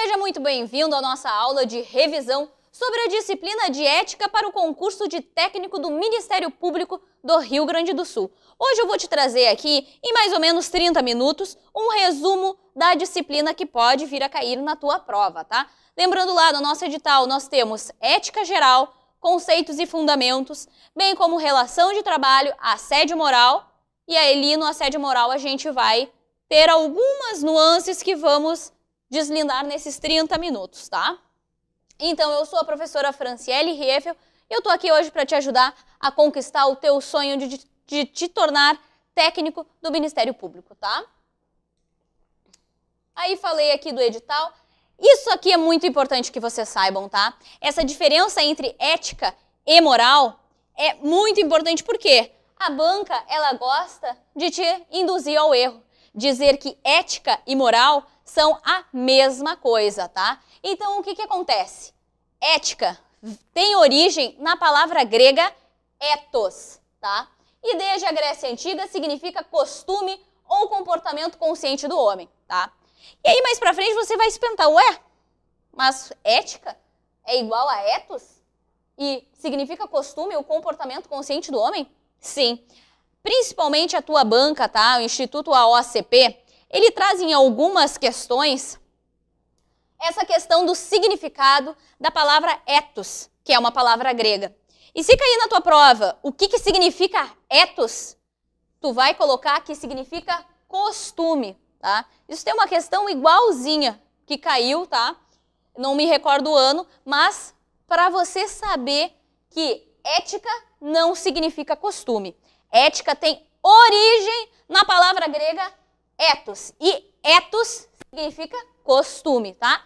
Seja muito bem-vindo à nossa aula de revisão sobre a disciplina de ética para o concurso de técnico do Ministério Público do Rio Grande do Sul. Hoje eu vou te trazer aqui, em mais ou menos 30 minutos, um resumo da disciplina que pode vir a cair na tua prova, tá? Lembrando lá no nosso edital, nós temos ética geral, conceitos e fundamentos, bem como relação de trabalho, assédio moral, e aí no assédio moral a gente vai ter algumas nuances que vamos deslindar nesses 30 minutos, tá? Então, eu sou a professora Franciele Rieffel e eu tô aqui hoje para te ajudar a conquistar o teu sonho de te tornar técnico do Ministério Público, tá? Aí falei aqui do edital. Isso aqui é muito importante que vocês saibam, tá? Essa diferença entre ética e moral é muito importante porque a banca, ela gosta de te induzir ao erro, dizer que ética e moral são a mesma coisa, tá? Então, o que acontece? Ética tem origem na palavra grega ethos, tá? E desde a Grécia Antiga significa costume ou comportamento consciente do homem, tá? E aí, mais pra frente, você vai se perguntar, ué, mas ética é igual a ethos? E significa costume ou comportamento consciente do homem? Sim. Principalmente a tua banca, tá? O Instituto AOCP, ele traz em algumas questões essa questão do significado da palavra ethos, que é uma palavra grega. E se cair na tua prova o que significa ethos, tu vai colocar que significa costume, tá? Isso tem uma questão igualzinha que caiu, tá? Não me recordo o ano, mas para você saber que ética não significa costume. Ética tem origem na palavra grega ethos. E ethos significa costume, tá?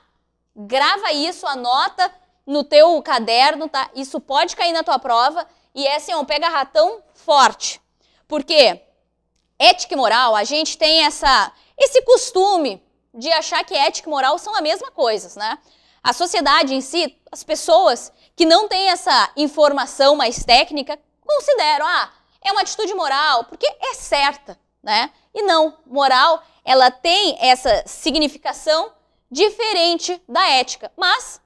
Grava isso, anota no teu caderno, tá? Isso pode cair na tua prova e é assim, um pega-ratão forte. Porque ética e moral, a gente tem esse costume de achar que ética e moral são a mesma coisa, né? A sociedade em si, as pessoas que não têm essa informação mais técnica, consideram, é uma atitude moral, porque é certa, né? E não, moral, ela tem essa significação diferente da ética, mas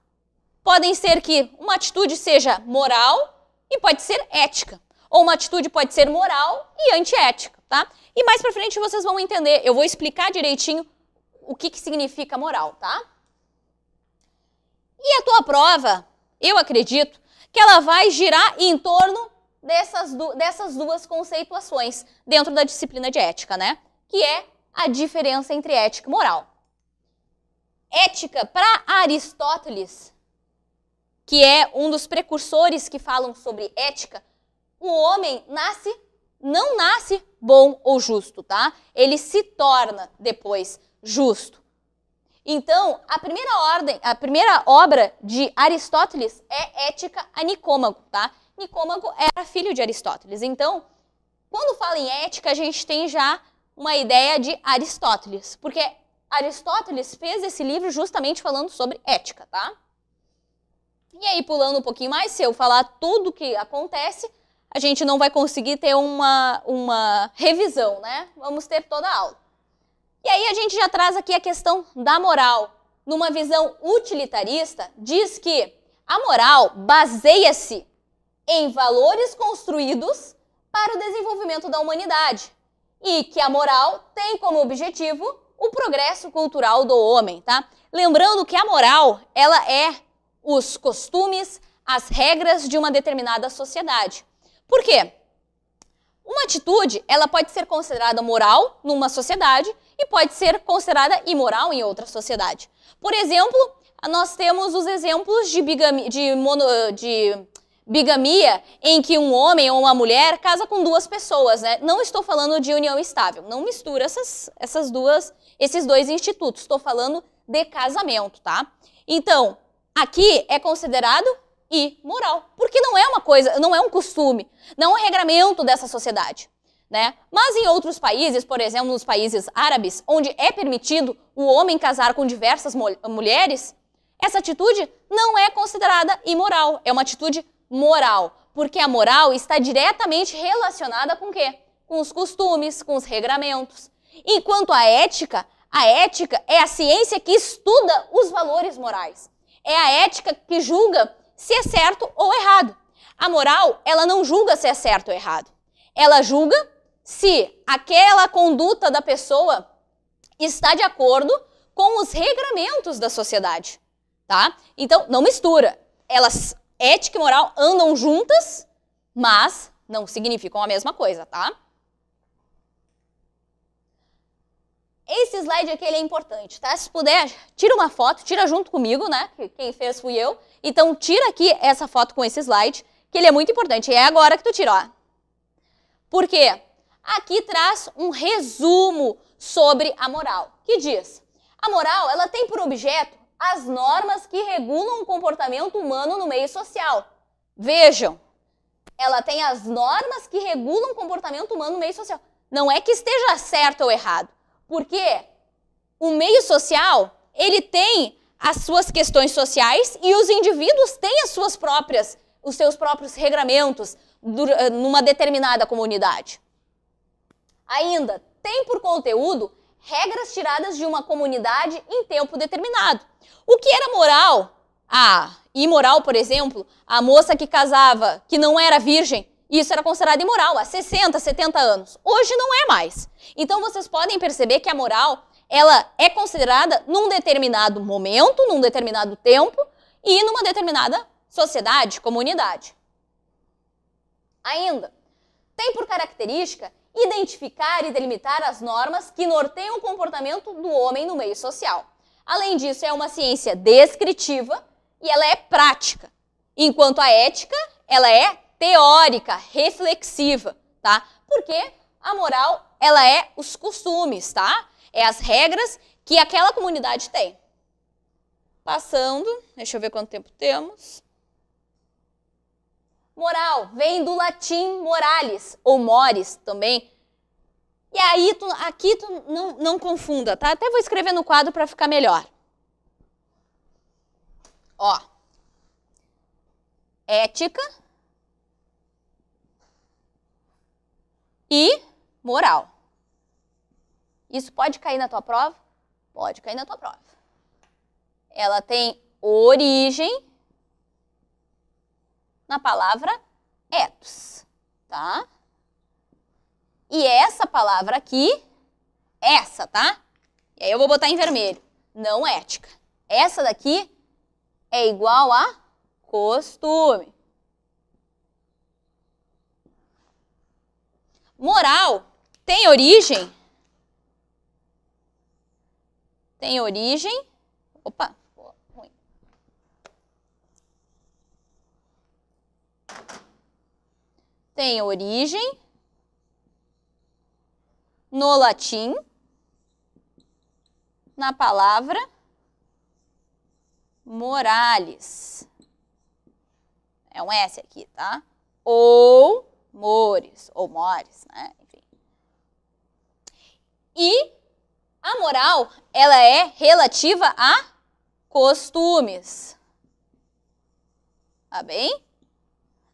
podem ser que uma atitude seja moral e pode ser ética, ou uma atitude pode ser moral e antiética, tá? E mais pra frente vocês vão entender, eu vou explicar direitinho o que significa moral, tá? E a tua prova, eu acredito que ela vai girar em torno dessas duas conceituações dentro da disciplina de ética, né? Que é a diferença entre ética e moral. Ética, para Aristóteles, que é um dos precursores que falam sobre ética, o homem não nasce bom ou justo, tá? Ele se torna depois justo. Então, a primeira obra de Aristóteles é Ética a Nicômaco, tá? Nicômaco era filho de Aristóteles. Então, quando fala em ética, a gente tem já uma ideia de Aristóteles, porque Aristóteles fez esse livro justamente falando sobre ética, tá? E aí, pulando um pouquinho mais, se eu falar tudo o que acontece, a gente não vai conseguir ter uma revisão, né? Vamos ter toda a aula. E aí a gente já traz aqui a questão da moral. Numa visão utilitarista, diz que a moral baseia-se em valores construídos para o desenvolvimento da humanidade e que a moral tem como objetivo o progresso cultural do homem, tá? Lembrando que a moral, ela é os costumes, as regras de uma determinada sociedade. Por quê? Uma atitude, ela pode ser considerada moral numa sociedade e pode ser considerada imoral em outra sociedade. Por exemplo, nós temos os exemplos de bigamia em que um homem ou uma mulher casa com duas pessoas, né? Não estou falando de união estável, não mistura esses dois institutos, estou falando de casamento, tá? Então, aqui é considerado imoral, porque não é uma coisa, não é um costume, não é um regramento dessa sociedade, né? Mas em outros países, por exemplo, nos países árabes, onde é permitido o homem casar com diversas mulheres, essa atitude não é considerada imoral, é uma atitude moral, porque a moral está diretamente relacionada com o quê? Com os costumes, com os regramentos. Enquanto a ética A ética é a ciência que estuda os valores morais. É a ética que julga se é certo ou errado. A moral, ela não julga se é certo ou errado. Ela julga se aquela conduta da pessoa está de acordo com os regramentos da sociedade, tá? Então, não mistura. Elas, ética e moral andam juntas, mas não significam a mesma coisa, tá? Esse slide aqui ele é importante, tá? Se puder, tira uma foto, tira junto comigo, né? Quem fez fui eu. Então, tira aqui essa foto com esse slide, que ele é muito importante. E é agora que tu tira, ó. Por quê? Aqui traz um resumo sobre a moral, que diz: a moral, ela tem por objeto as normas que regulam o comportamento humano no meio social. Vejam, ela tem as normas que regulam o comportamento humano no meio social. Não é que esteja certo ou errado. Porque o meio social, ele tem as suas questões sociais e os indivíduos têm os seus próprios regramentos numa determinada comunidade. Ainda, tem por conteúdo regras tiradas de uma comunidade em tempo determinado. O que era moral? Imoral, por exemplo, a moça que casava, que não era virgem, isso era considerado imoral há 60, 70 anos. Hoje não é mais. Então vocês podem perceber que a moral, ela é considerada num determinado momento, num determinado tempo e numa determinada sociedade, comunidade. Ainda, tem por característica identificar e delimitar as normas que norteiam o comportamento do homem no meio social. Além disso, é uma ciência descritiva e ela é prática, enquanto a ética, ela é teórica, reflexiva, tá? Porque a moral, ela é os costumes, tá? É as regras que aquela comunidade tem. Passando, deixa eu ver quanto tempo temos. Moral vem do latim moralis, ou mores também. E aí, aqui tu não confunda, tá? Até vou escrever no quadro para ficar melhor. Ó. Ética e moral. Isso pode cair na tua prova? Pode cair na tua prova. Ela tem origem na palavra ethos, tá? E essa palavra aqui, essa, tá? E aí eu vou botar em vermelho, não ética. Essa daqui é igual a costume. Moral tem origem. Opa, ficou ruim. Tem origem no latim, na palavra moralis. É um S aqui, tá? Ou mores, né? Enfim. E a moral, ela é relativa a costumes. Tá bem?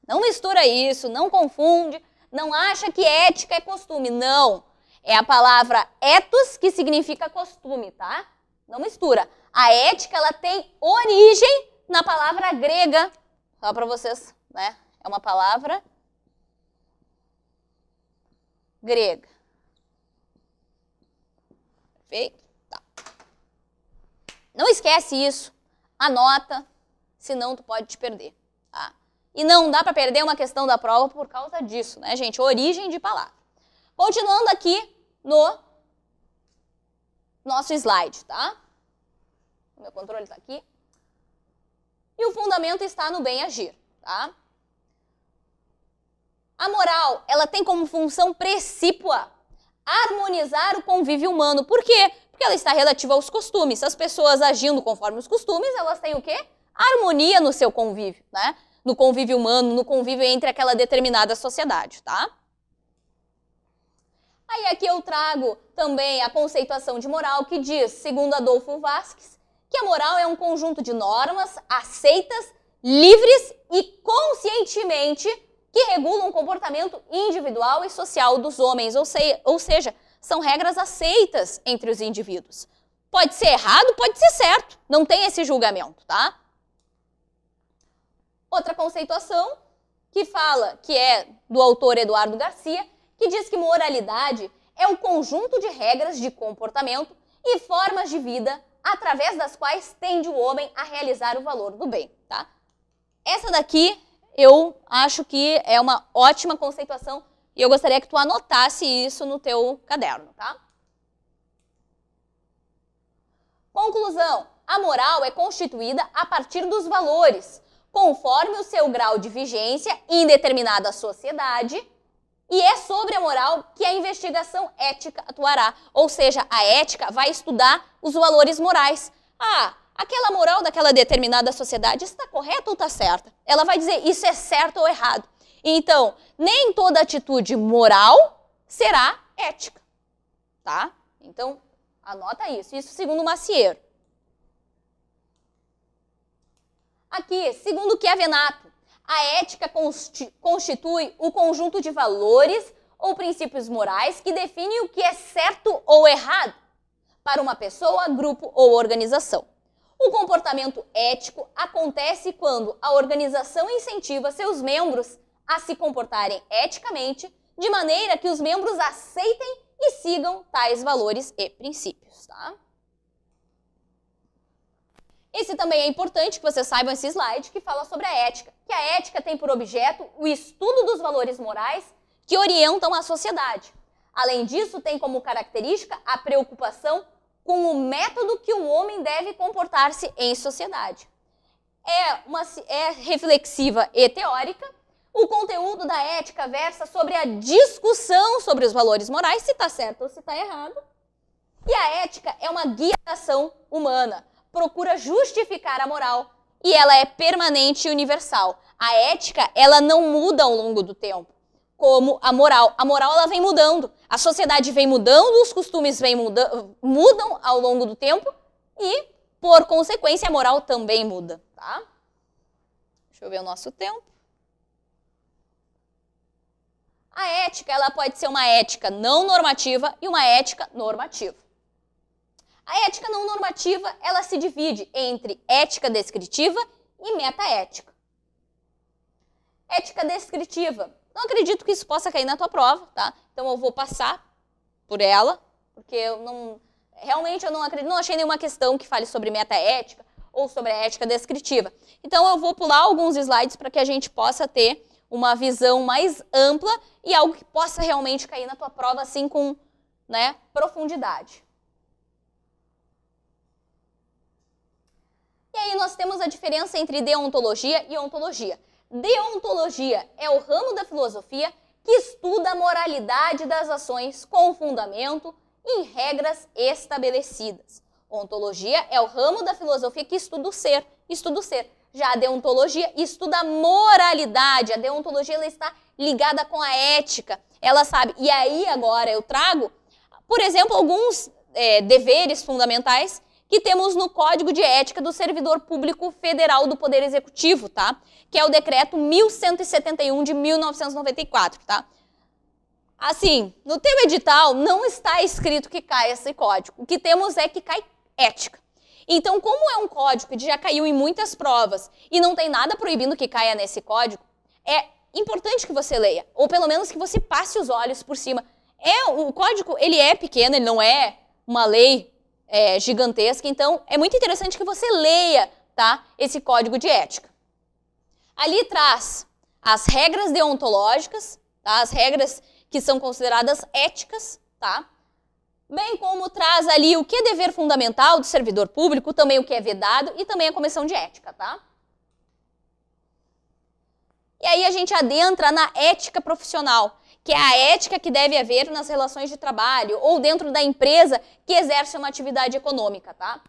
Não mistura isso, não confunde, não acha que ética é costume. Não. É a palavra ethos que significa costume, tá? Não mistura. A ética, ela tem origem na palavra grega. Só para vocês, né? É uma palavra grega. Perfeito? Tá. Não esquece isso. Anota, senão tu pode te perder, tá? E não dá para perder uma questão da prova por causa disso, né, gente? Origem de palavra. Continuando aqui no nosso slide, tá? O meu controle está aqui. E o fundamento está no bem agir, tá? A moral, ela tem como função precípua harmonizar o convívio humano. Por quê? Porque ela está relativa aos costumes. As pessoas agindo conforme os costumes, elas têm o quê? Harmonia no seu convívio, né? No convívio humano, no convívio entre aquela determinada sociedade, tá? Aí aqui eu trago também a conceituação de moral que diz, segundo Adolfo Vasques, que a moral é um conjunto de normas aceitas, livres e conscientemente que regulam o comportamento individual e social dos homens, ou seja, são regras aceitas entre os indivíduos. Pode ser errado, pode ser certo, não tem esse julgamento, tá? Outra conceituação que fala, que é do autor Eduardo Garcia, que diz que moralidade é o conjunto de regras de comportamento e formas de vida através das quais tende o homem a realizar o valor do bem, tá? Essa daqui eu acho que é uma ótima conceituação e eu gostaria que tu anotasse isso no teu caderno, tá? Conclusão: a moral é constituída a partir dos valores, conforme o seu grau de vigência em determinada sociedade, e é sobre a moral que a investigação ética atuará. Ou seja, a ética vai estudar os valores morais. Ah, aquela moral daquela determinada sociedade está correta ou está certa? Ela vai dizer isso é certo ou errado. Então, nem toda atitude moral será ética, tá? Então, anota isso. Isso segundo Maciero. Aqui, segundo Chiavenato, a ética constitui o conjunto de valores ou princípios morais que definem o que é certo ou errado para uma pessoa, grupo ou organização. O comportamento ético acontece quando a organização incentiva seus membros a se comportarem eticamente, de maneira que os membros aceitem e sigam tais valores e princípios, tá? Esse também é importante que vocês saibam esse slide que fala sobre a ética, que a ética tem por objeto o estudo dos valores morais que orientam a sociedade. Além disso, tem como característica a preocupação com o método que o homem deve comportar-se em sociedade. É reflexiva e teórica. O conteúdo da ética versa sobre a discussão sobre os valores morais, se está certo ou se está errado. E a ética é uma guia da ação humana, procura justificar a moral e ela é permanente e universal. A ética, ela não muda ao longo do tempo, como a moral. A moral, ela vem mudando, a sociedade vem mudando, os costumes mudam ao longo do tempo e, por consequência, a moral também muda, tá? Deixa eu ver o nosso tempo. A ética, ela pode ser uma ética não normativa e uma ética normativa. A ética não normativa, ela se divide entre ética descritiva e metaética. Ética descritiva. Não acredito que isso possa cair na tua prova, tá? Então eu vou passar por ela, porque realmente eu não achei nenhuma questão que fale sobre metaética ou sobre a ética descritiva. Então eu vou pular alguns slides para que a gente possa ter uma visão mais ampla e algo que possa realmente cair na tua prova assim com, né, profundidade. E aí nós temos a diferença entre deontologia e ontologia. Deontologia é o ramo da filosofia que estuda a moralidade das ações com fundamento em regras estabelecidas. Ontologia é o ramo da filosofia que estuda o ser. Já a deontologia estuda a moralidade. A deontologia ela está ligada com a ética. Ela sabe. E aí agora eu trago, por exemplo, alguns deveres fundamentais que temos no Código de Ética do Servidor Público Federal do Poder Executivo, tá? Que é o Decreto 1171 de 1994, tá? Assim, no teu edital não está escrito que cai esse código. O que temos é que cai ética. Então, como é um código que já caiu em muitas provas e não tem nada proibindo que caia nesse código, é importante que você leia, ou pelo menos que você passe os olhos por cima. O código, ele é pequeno, ele não é uma lei gigantesca, então é muito interessante que você leia, tá, esse código de ética. Ali traz as regras deontológicas, tá, as regras que são consideradas éticas, tá, bem como traz ali o que é dever fundamental do servidor público, também o que é vedado e também a comissão de ética, tá? E aí a gente adentra na ética profissional, que é a ética que deve haver nas relações de trabalho ou dentro da empresa que exerce uma atividade econômica, tá?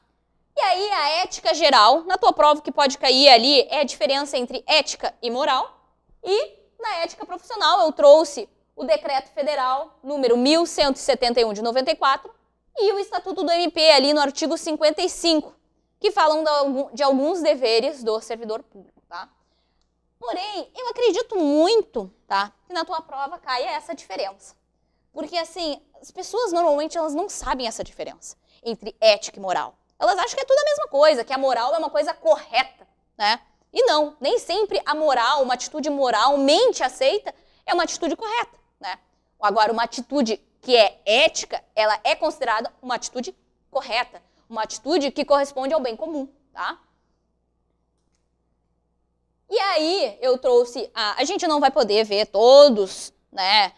E aí a ética geral, na tua prova que pode cair ali, é a diferença entre ética e moral. E na ética profissional eu trouxe o Decreto Federal número 1171 de 94 e o Estatuto do MP ali no artigo 55, que falam de alguns deveres do servidor público, tá? Porém, eu acredito muito, tá, que na tua prova caia essa diferença. Porque, assim, as pessoas normalmente elas não sabem essa diferença entre ética e moral. Elas acham que é tudo a mesma coisa, que a moral é uma coisa correta, né? E não, nem sempre a moral, uma atitude moralmente aceita, é uma atitude correta, né? Agora, uma atitude que é ética, ela é considerada uma atitude correta, uma atitude que corresponde ao bem comum, tá? E aí, eu trouxe, a gente não vai poder ver todos, né,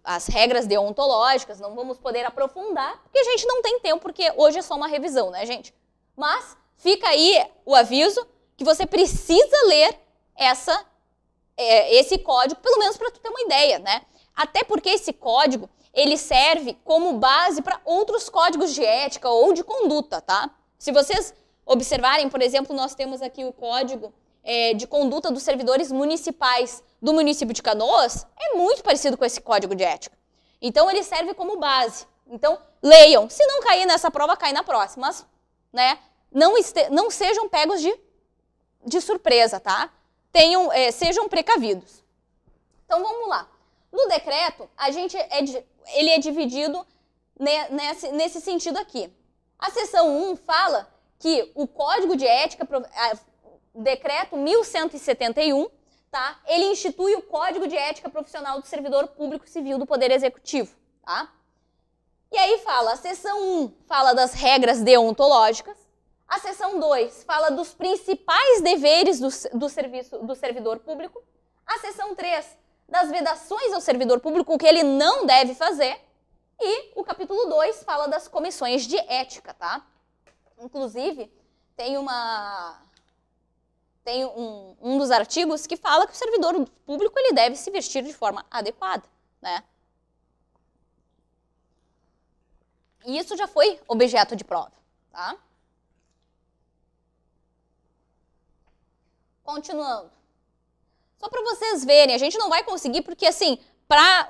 as regras deontológicas, não vamos poder aprofundar, porque a gente não tem tempo, porque hoje é só uma revisão, né, gente? Mas fica aí o aviso que você precisa ler esse código, pelo menos para tu ter uma ideia, né? Até porque esse código, ele serve como base para outros códigos de ética ou de conduta, tá? Se vocês observarem, por exemplo, nós temos aqui o código de conduta dos servidores municipais do município de Canoas, é muito parecido com esse código de ética. Então, ele serve como base. Então, leiam. Se não cair nessa prova, cai na próxima. Mas, né, não sejam pegos de surpresa, tá? Sejam precavidos. Então, vamos lá. No decreto, ele é dividido nesse sentido aqui. A seção 1 fala que o Código de Ética, decreto 1171, tá? Ele institui o Código de Ética Profissional do Servidor Público Civil do Poder Executivo, tá? E aí fala, a seção 1 fala das regras deontológicas, a seção 2 fala dos principais deveres do servidor público, a seção 3 das vedações ao servidor público, o que ele não deve fazer, e o capítulo 2 fala das comissões de ética, tá? Inclusive, tem um dos artigos que fala que o servidor público ele deve se vestir de forma adequada, né? E isso já foi objeto de prova, tá? Continuando. Só para vocês verem, a gente não vai conseguir, porque assim, para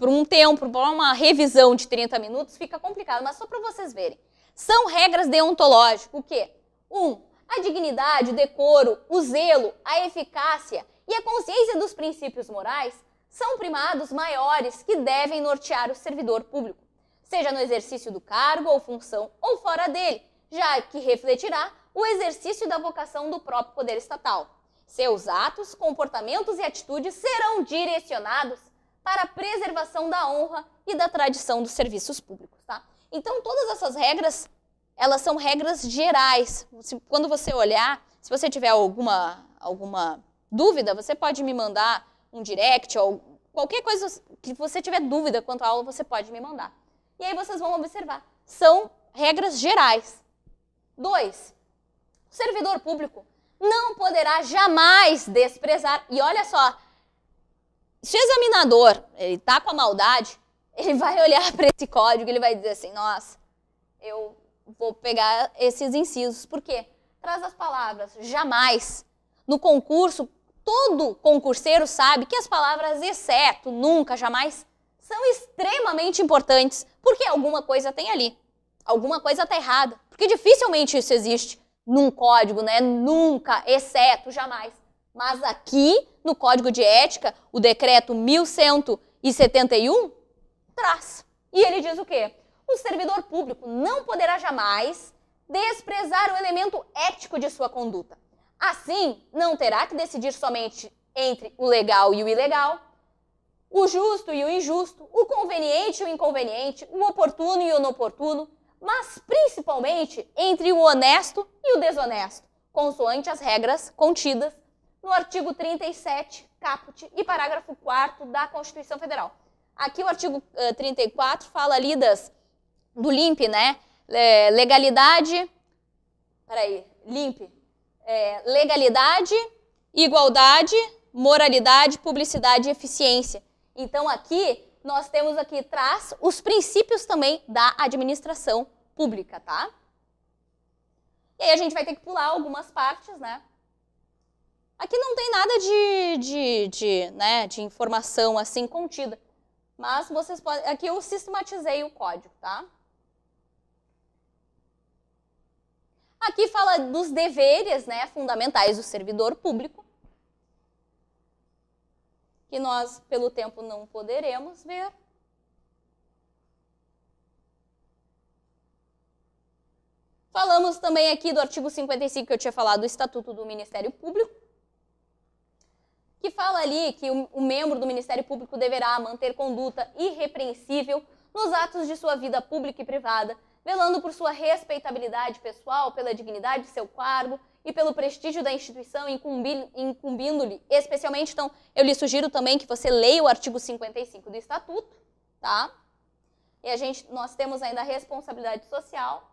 um tempo, para uma revisão de 30 minutos, fica complicado, mas só para vocês verem. São regras deontológicas, o quê? 1. A dignidade, o decoro, o zelo, a eficácia e a consciência dos princípios morais são primados maiores que devem nortear o servidor público, seja no exercício do cargo ou função ou fora dele, já que refletirá o exercício da vocação do próprio poder estatal. Seus atos, comportamentos e atitudes serão direcionados para a preservação da honra e da tradição dos serviços públicos, tá? Então, todas essas regras, elas são regras gerais. Quando você olhar, se você tiver alguma dúvida, você pode me mandar um direct ou qualquer coisa que você tiver dúvida quanto à aula, você pode me mandar. E aí vocês vão observar. São regras gerais. 2. O servidor público não poderá jamais desprezar. E olha só, se o examinador está com a maldade, ele vai olhar para esse código e ele vai dizer assim, nossa, eu vou pegar esses incisos. Por quê? Traz as palavras jamais. No concurso, todo concurseiro sabe que as palavras exceto, nunca, jamais, são extremamente importantes, porque alguma coisa tem ali. Alguma coisa está errada. Porque dificilmente isso existe num código, né? Nunca, exceto, jamais. Mas aqui, no Código de Ética, o decreto 1171 traz. E ele diz o quê? O servidor público não poderá jamais desprezar o elemento ético de sua conduta. Assim, não terá que decidir somente entre o legal e o ilegal, o justo e o injusto, o conveniente e o inconveniente, o oportuno e o inoportuno, mas principalmente entre o honesto e o desonesto, consoante as regras contidas no artigo 37, caput e parágrafo 4º da Constituição Federal. Aqui o artigo 34 fala ali do LIMP, né? Legalidade, legalidade, igualdade, moralidade, publicidade e eficiência. Então aqui, nós temos aqui, traz os princípios também da administração pública, tá? E aí a gente vai ter que pular algumas partes, né? Aqui não tem nada de informação assim contida, mas vocês podem... Aqui eu sistematizei o código, tá? Aqui fala dos deveres, né, fundamentais do servidor público, que nós, pelo tempo, não poderemos ver. Falamos também aqui do artigo 55 que eu tinha falado, do Estatuto do Ministério Público, que fala ali que o membro do Ministério Público deverá manter conduta irrepreensível nos atos de sua vida pública e privada, velando por sua respeitabilidade pessoal, pela dignidade de seu cargo e pelo prestígio da instituição, incumbindo-lhe especialmente. Então, eu lhe sugiro também que você leia o artigo 55 do Estatuto, tá? E nós temos ainda a responsabilidade social.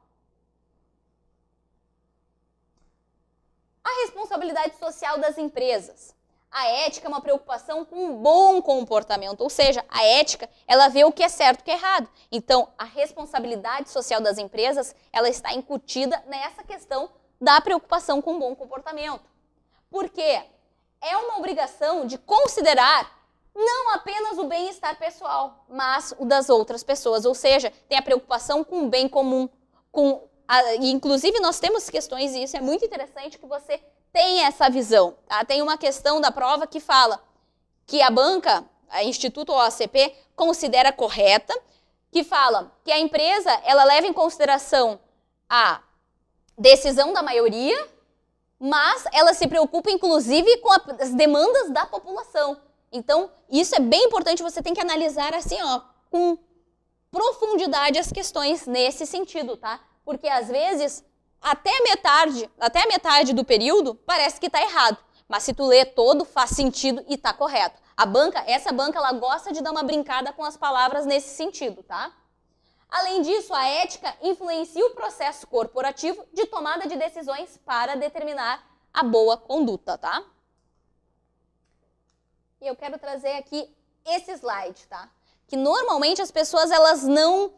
A responsabilidade social das empresas. A ética é uma preocupação com um bom comportamento, ou seja, a ética, ela vê o que é certo e o que é errado. Então, a responsabilidade social das empresas, ela está incutida nessa questão da preocupação com um bom comportamento. Por quê? É uma obrigação de considerar não apenas o bem-estar pessoal, mas o das outras pessoas, ou seja, tem a preocupação com o bem comum, e inclusive nós temos questões, e isso é muito interessante que você tenha essa visão. Tá? Tem uma questão da prova que fala que a banca, a Instituto ou a ACP, considera correta, que fala que a empresa ela leva em consideração a decisão da maioria, mas ela se preocupa inclusive com as demandas da população. Então, isso é bem importante, você tem que analisar assim, ó, com profundidade as questões nesse sentido, tá? Porque às vezes, até a metade do período, parece que está errado. Mas se tu lê todo, faz sentido e está correto. Essa banca, ela gosta de dar uma brincada com as palavras nesse sentido, tá? Além disso, a ética influencia o processo corporativo de tomada de decisões para determinar a boa conduta, tá? E eu quero trazer aqui esse slide, tá? Que normalmente as pessoas, elas não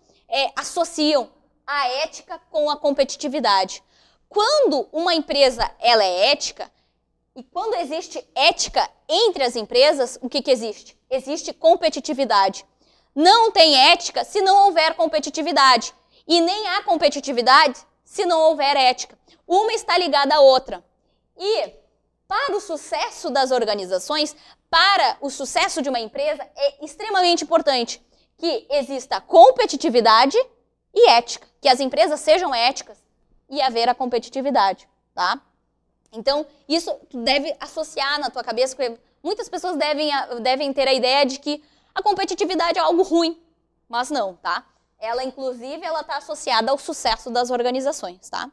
associam a ética com a competitividade. Quando uma empresa ela é ética, e quando existe ética entre as empresas, o que existe? Existe competitividade. Não tem ética se não houver competitividade. E nem há competitividade se não houver ética. Uma está ligada à outra. E para o sucesso das organizações, para o sucesso de uma empresa, é extremamente importante que exista competitividade e ética, que as empresas sejam éticas e haver a competitividade, tá? Então, isso tu deve associar na tua cabeça, porque muitas pessoas devem ter a ideia de que a competitividade é algo ruim, mas não, tá? Ela, inclusive, ela está associada ao sucesso das organizações, tá?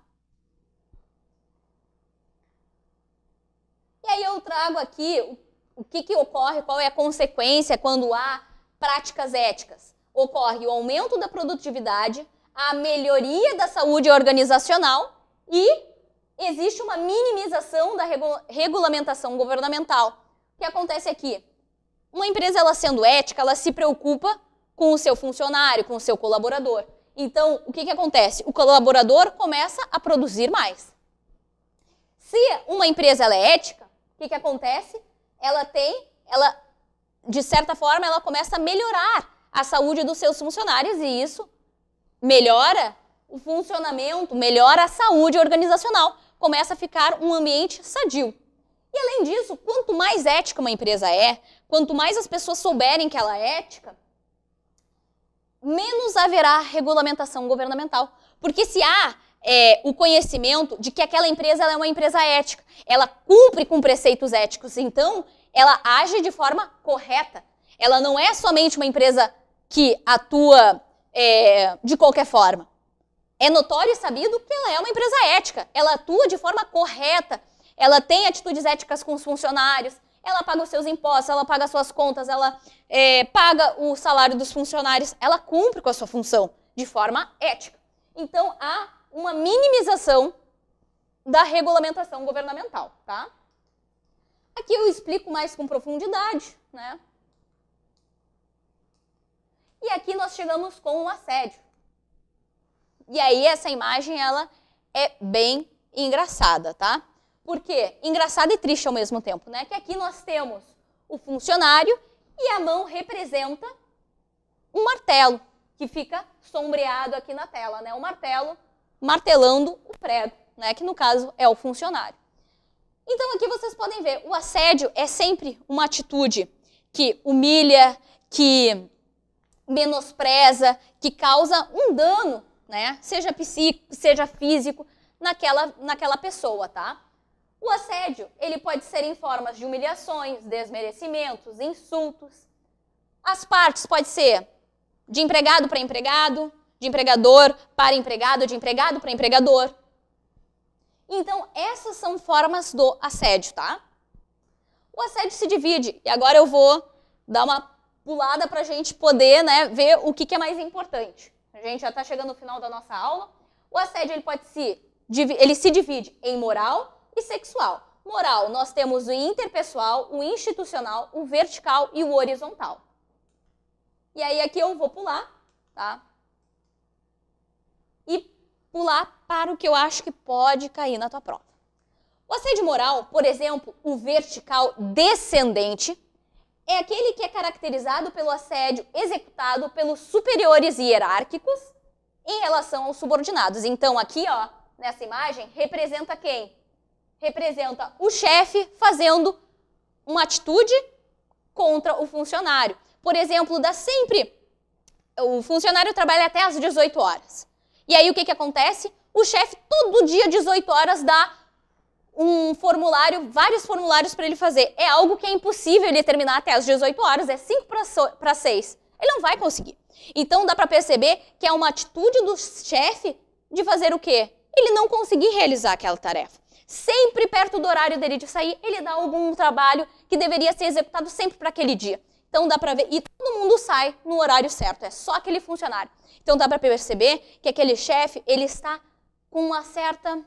E aí eu trago aqui o que ocorre, qual é a consequência quando há práticas éticas. Ocorre o aumento da produtividade, a melhoria da saúde organizacional e existe uma minimização da regulamentação governamental. O que acontece aqui? Uma empresa, ela sendo ética, ela se preocupa com o seu funcionário, com o seu colaborador. Então, o que acontece? O colaborador começa a produzir mais. Se uma empresa ela é ética, o que acontece? De certa forma, ela começa a melhorar a saúde dos seus funcionários e isso melhora o funcionamento, melhora a saúde organizacional. Começa a ficar um ambiente sadio. E além disso, quanto mais ética uma empresa é, quanto mais as pessoas souberem que ela é ética, menos haverá regulamentação governamental. Porque se há o conhecimento de que aquela empresa ela é uma empresa ética, ela cumpre com preceitos éticos, então ela age de forma correta. Ela não é somente uma empresa que atua de qualquer forma. É notório e sabido que ela é uma empresa ética. Ela atua de forma correta. Ela tem atitudes éticas com os funcionários. Ela paga os seus impostos, ela paga as suas contas, ela paga o salário dos funcionários. Ela cumpre com a sua função de forma ética. Então, há uma minimização da regulamentação governamental, tá? Aqui eu explico mais com profundidade, né? E aqui nós chegamos com o assédio. E aí essa imagem, ela é bem engraçada, tá? Por quê? Engraçada e triste ao mesmo tempo, né? Que aqui nós temos o funcionário e a mão representa um martelo, que fica sombreado aqui na tela, né? O martelo martelando o prego, né? Que no caso é o funcionário. Então aqui vocês podem ver, o assédio é sempre uma atitude que humilha, que menospreza, que causa um dano, né? Seja psíquico, seja físico, naquela pessoa, tá? O assédio, ele pode ser em formas de humilhações, desmerecimentos, insultos. As partes pode ser de empregado para empregado, de empregador para empregado, de empregado para empregador. Então, essas são formas do assédio, tá? O assédio se divide, e agora eu vou dar uma pulada para a gente poder, né, ver o que é mais importante. A gente já está chegando no final da nossa aula. O assédio ele se divide em moral e sexual. Moral, nós temos o interpessoal, o institucional, o vertical e o horizontal. E aí aqui eu vou pular, tá? E pular para o que eu acho que pode cair na tua prova. O assédio moral, por exemplo, o vertical descendente, é aquele que é caracterizado pelo assédio executado pelos superiores hierárquicos em relação aos subordinados. Então aqui, ó, nessa imagem, representa quem? Representa o chefe fazendo uma atitude contra o funcionário. Por exemplo, o funcionário trabalha até às 18 horas. E aí o que acontece? O chefe todo dia, 18 horas, dá um formulário, vários formulários para ele fazer. É algo que é impossível ele terminar até às 18 horas, é 5 para 6. Ele não vai conseguir. Então dá para perceber que é uma atitude do chefe de fazer o quê? Ele não conseguir realizar aquela tarefa. Sempre perto do horário dele de sair, ele dá algum trabalho que deveria ser executado sempre para aquele dia. Então dá para ver, e todo mundo sai no horário certo, é só aquele funcionário. Então dá para perceber que aquele chefe, ele está com uma certa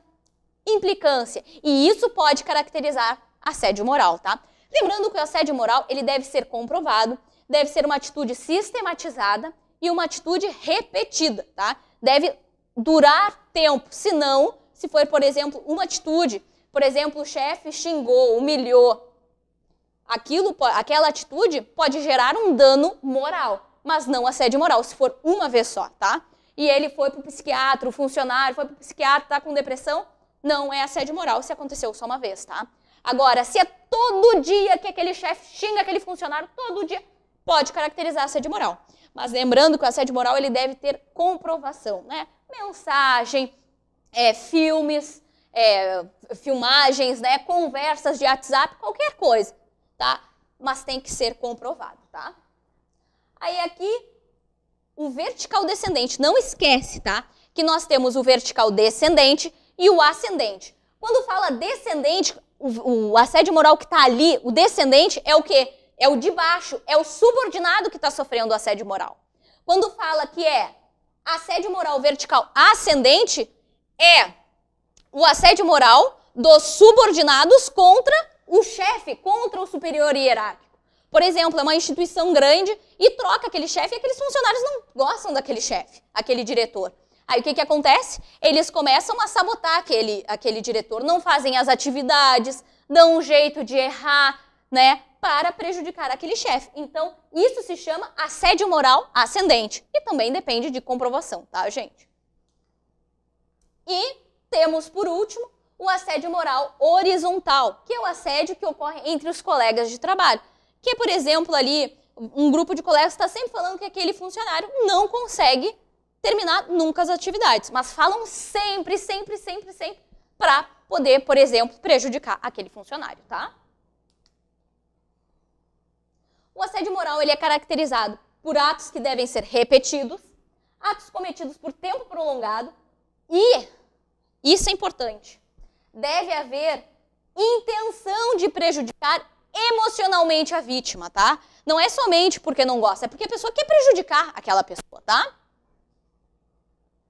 implicância. E isso pode caracterizar assédio moral, tá? Lembrando que o assédio moral, ele deve ser comprovado, deve ser uma atitude sistematizada e uma atitude repetida, tá? Deve durar tempo, senão, se for, por exemplo, uma atitude, por exemplo, o chefe xingou, humilhou, aquela atitude pode gerar um dano moral, mas não assédio moral, se for uma vez só, tá? E ele foi pro psiquiatra, o funcionário foi pro psiquiatra, tá com depressão, não é assédio moral se aconteceu só uma vez, tá? Agora, se é todo dia que aquele chefe xinga aquele funcionário, todo dia, pode caracterizar assédio moral. Mas lembrando que o assédio moral, ele deve ter comprovação, né? Mensagem, filmes, filmagens, né? Conversas de WhatsApp, qualquer coisa, tá? Mas tem que ser comprovado, tá? Aí aqui, o vertical descendente, não esquece, tá? Que nós temos o vertical descendente e o ascendente. Quando fala descendente, o assédio moral que está ali, o descendente é o quê? É o de baixo, é o subordinado que está sofrendo assédio moral. Quando fala que é assédio moral vertical ascendente, é o assédio moral dos subordinados contra o chefe, contra o superior hierárquico. Por exemplo, é uma instituição grande e troca aquele chefe e aqueles funcionários não gostam daquele chefe, aquele diretor. Aí o que acontece? Eles começam a sabotar aquele diretor, não fazem as atividades, dão um jeito de errar, né, para prejudicar aquele chefe. Então, isso se chama assédio moral ascendente e também depende de comprovação, tá, gente? E temos, por último, o assédio moral horizontal, que é o assédio que ocorre entre os colegas de trabalho. Que, por exemplo, ali, um grupo de colegas está sempre falando que aquele funcionário não consegue terminar nunca as atividades, mas falam sempre para poder, por exemplo, prejudicar aquele funcionário, tá? O assédio moral, ele é caracterizado por atos que devem ser repetidos, atos cometidos por tempo prolongado e, isso é importante, deve haver intenção de prejudicar emocionalmente a vítima, tá? Não é somente porque não gosta, é porque a pessoa quer prejudicar aquela pessoa, tá?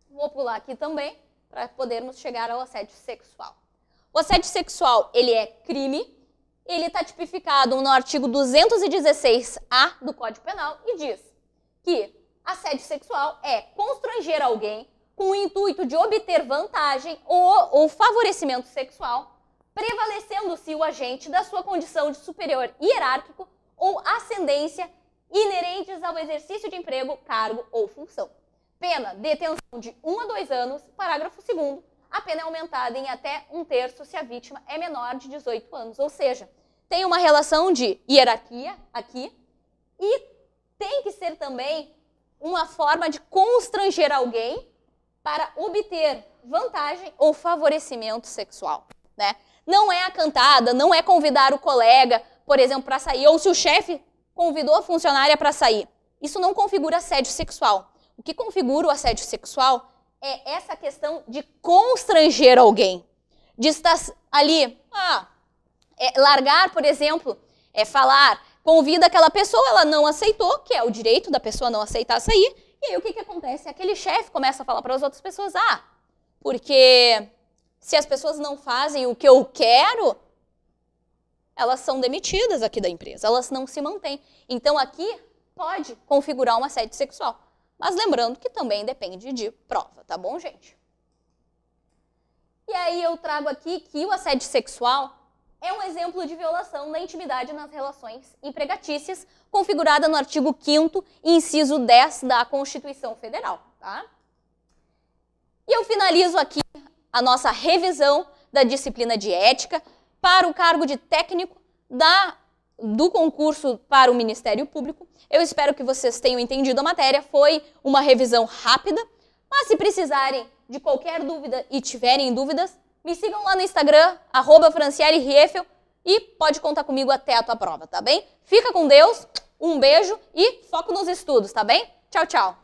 Vou pular aqui também, para podermos chegar ao assédio sexual. O assédio sexual, ele é crime, ele está tipificado no artigo 216-A do Código Penal e diz que assédio sexual é constranger alguém com o intuito de obter vantagem ou favorecimento sexual, prevalecendo-se o agente da sua condição de superior hierárquico ou ascendência inerentes ao exercício de emprego, cargo ou função. Pena, detenção de 1 a 2 anos, parágrafo 2º, a pena é aumentada em até 1/3 se a vítima é menor de 18 anos. Ou seja, tem uma relação de hierarquia aqui, E tem que ser também uma forma de constranger alguém para obter vantagem ou favorecimento sexual, né? Não é a cantada, não é convidar o colega, por exemplo, para sair, ou se o chefe convidou a funcionária para sair. Isso não configura assédio sexual. O que configura o assédio sexual é essa questão de constranger alguém, de estar ali, largar, por exemplo, falar, convida aquela pessoa, ela não aceitou, que é o direito da pessoa não aceitar sair, e aí o que acontece? Aquele chefe começa a falar para as outras pessoas, porque se as pessoas não fazem o que eu quero, elas são demitidas aqui da empresa, elas não se mantêm. Então aqui pode configurar um assédio sexual. Mas lembrando que também depende de prova, tá bom, gente? E aí eu trago aqui que o assédio sexual é um exemplo de violação da intimidade nas relações empregatícias, configurada no artigo 5º, inciso 10 da Constituição Federal, tá? E eu finalizo aqui a nossa revisão da disciplina de ética para o cargo de técnico do concurso para o Ministério Público. Eu espero que vocês tenham entendido a matéria, foi uma revisão rápida, mas se precisarem de qualquer dúvida e tiverem dúvidas, me sigam lá no Instagram, @FrancieleRieffel, e pode contar comigo até a tua prova, tá bem? Fica com Deus, um beijo e foco nos estudos, tá bem? Tchau, tchau!